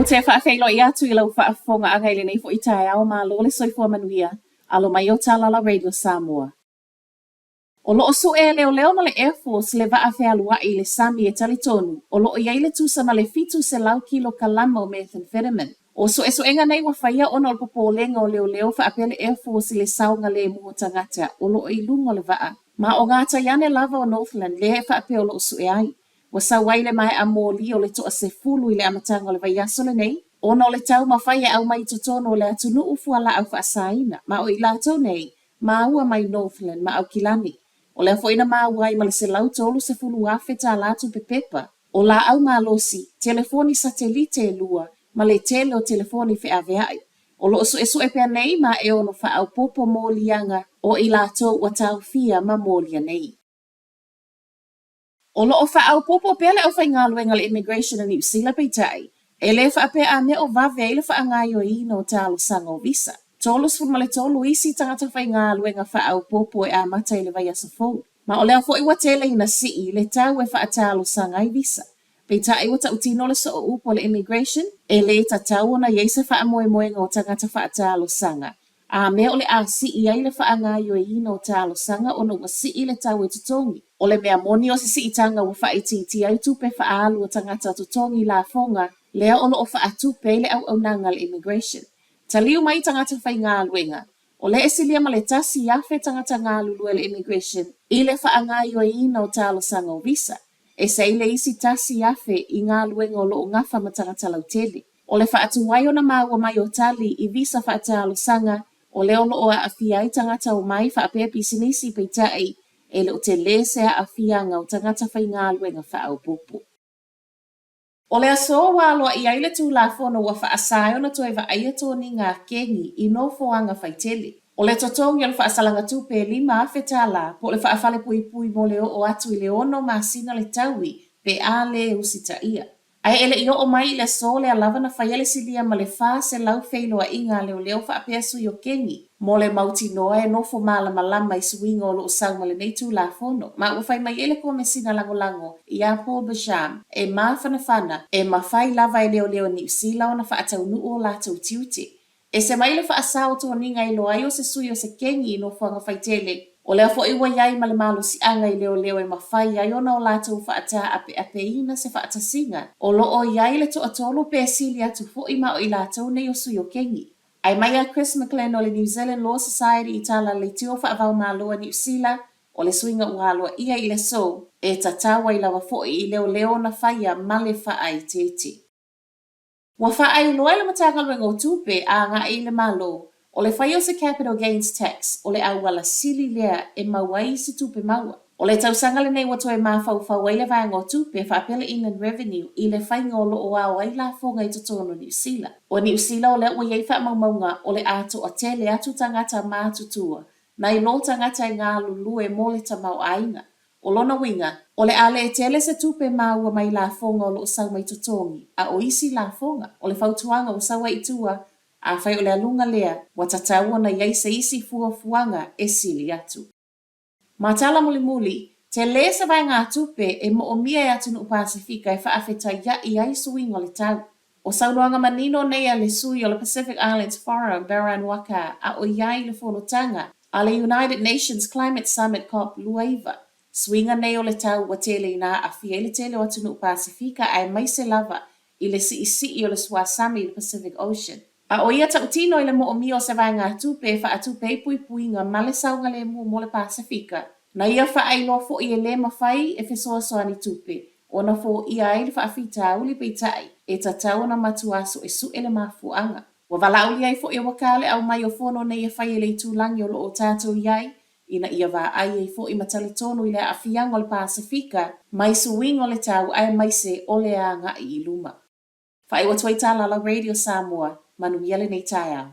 te whaafeilo I atu I lau whaafonga anga ile nei fo I tae au ma lo le soifua manuia alo mai o Talala Radio Samoa. O loo su e leo leo ma le Air Force le waafea lua I le sami e talitonu o loo iai le tusa ma le fitu se lau kilo kalama o methamphetamine. O so enga nei wa whaia ona o popo lenga o leo leo whaapea le Air Force I le saunga le muho tangata o loo I lungo le waa. Ma o ngata yane lava o Northland le he whaapea o loo su e ai. Wa sa waile mai a mōli o le toa se fulu I le amatanga o le vaiaso le nei. Ona o le tau mawhaia au mai totono o le atunu ufua la au whaasaina. Ma o I lato nei, ma ua mai Northland ma au kilani. O le afoina ma ua I ma le se lau tolu se fulu afe ta latu pepepa. O la au ma losi, telefoni satelite e lua, ma le tele o telefoni fe aveai. O lo su e pia nei ma e ono wha au popo mōlianga o I lato wa tau fia ma mōlia nei. O loo whaau popo pele au whaingaluenga le immigration in New Zealand peitai. E le whaapea ane o vave le whaangai o ino talo sanga o visa. Tolus fun male tolu isi tangata whaingaluenga whaau popo e amata I le vai asa fau. Ma o lea fo iwa tele ina sii le tau e whaatalo sanga I visa. Peitai wa ta utino le so o upo le immigration. E le ta tau na yeise whaamoe moenga o tangata whaatalo sanga. A mea ole a sii ai le whaangai o ino talo sanga o no wa sii le tau e tutongi. O le mea moni o si itanga wa whaititi ai tupe whaalu o tangata tutongi la fonga, lea ono o whaatupe le au nanga le immigration. Taliu mai tangata whai ngā luenga. O le esilia ma le tasi yafe tangata ngā lulue le immigration, I le whaangai o ina o talo sanga o visa. E se ile isi tasi yafe I ngā luenga o loo ngafa ma tangata lautele. O le whaatu wai o na maua mai o tali I visa whaatalo sanga, o le ono o a awhiai tangata o mai whaapea pisinisi peitai, e le o te lese a whianga o tangata whai ngā luenga whaau popo. O le aso waloa I aile tū la whono wa whaasai ona toi wa aia tōni ngā kengi I no whoanga whaitele. O le totongi o le whaasalanga tūpe 5 awheta la, po le whaafale pui pui mo le o atu I le ono masina le taui, pe a le usita ia. Ai ele I o mai le so le alawa na whaiele silia ma le wha se lau whailoa inga leo leo whaapeasu I o kengi. Mo le mauti noa e nofo mala malama I suinga o loo sauma le neitu la fono. Ma ufai mai ele ko mesina lango lango I a Paul Basham e mawhana whana e mawhai lava e leo leo New Zealand na whaatau nuu o la tau tiute. E se mai le whaasao tō ninga I loa o se sui o se kengi I no whanga whaitele. O lea fo iwa iai ma le malo si anga I leo leo e mawhai ai ona o la tau whaata ape ina se whaata singa. O loo iai le to atolo pe sili atu fo ima o I la tau nei o sui o kengi. Ai mai a Chris McLean o le New Zealand Law Society I tala le tio whaavau māloa New Zealand o le suinga ualoa ia I le so e tatawa I lawa fo I leo leo na whaia male whaai tete. Wa whaai loa le matanga o tupe a ngā I le malo o le whai o se capital gains tax o le awala sili lea e mawai si tupe maua. O le tausanga le nei wato e mawhau whau le vanga o tupe whaapela Inland Revenue I le whai ngolo o au ai la fonga I totono New Zealand. O New Zealand o le ua iei wha maumaunga o le ato o tele atu tangata mātutua na I lo tangata I ngā lulu e mole tamau ainga. O lona winga, o le ale e tele se tupe maua mai la fonga o lo sau mai totongi a o isi la fonga o le whautuanga o sawa itua a whai o le alunga lea wa tataua na iei se isi fuanga e sili atu. Matala muli muli, te lesa vai ngā tupe e mo o mia e atu no Pasifika e whaafeta ia I ai suinga o le tau. O saunoanga manino nei a le sui o le Pacific Islands Forum Baran Waka a o iai le wholotanga a le United Nations Climate Summit COP Luaiva. Swinga nei o le tau wa tele ina a fiele tele o atu no Pasifika ai mai se lava I le si o le Swasami I le Pacific Ocean. A o ia tautino I le mo o mio se vai ngā tupe e wha tupe pui pui ngā male saunga le mo le Pasifika. Na ia wha ailo fo I le mawhai e whesoa soani tupe. O na fo ia ai le wha awhita uli peitai e tatau na matuaso e su ele mafuanga. Wa wala uli ai fo I wakale au mai o fono nei e whai ele I tūlangi o lo o tātou iai. Ina ia wā ai e fo I matale tonu I le awhianga o le Pasifika. Mai suwing o le tau ai mai se ole a ngā I luma. Whai wa tuai Talala Radio Samoa. Manu yele nei tai au.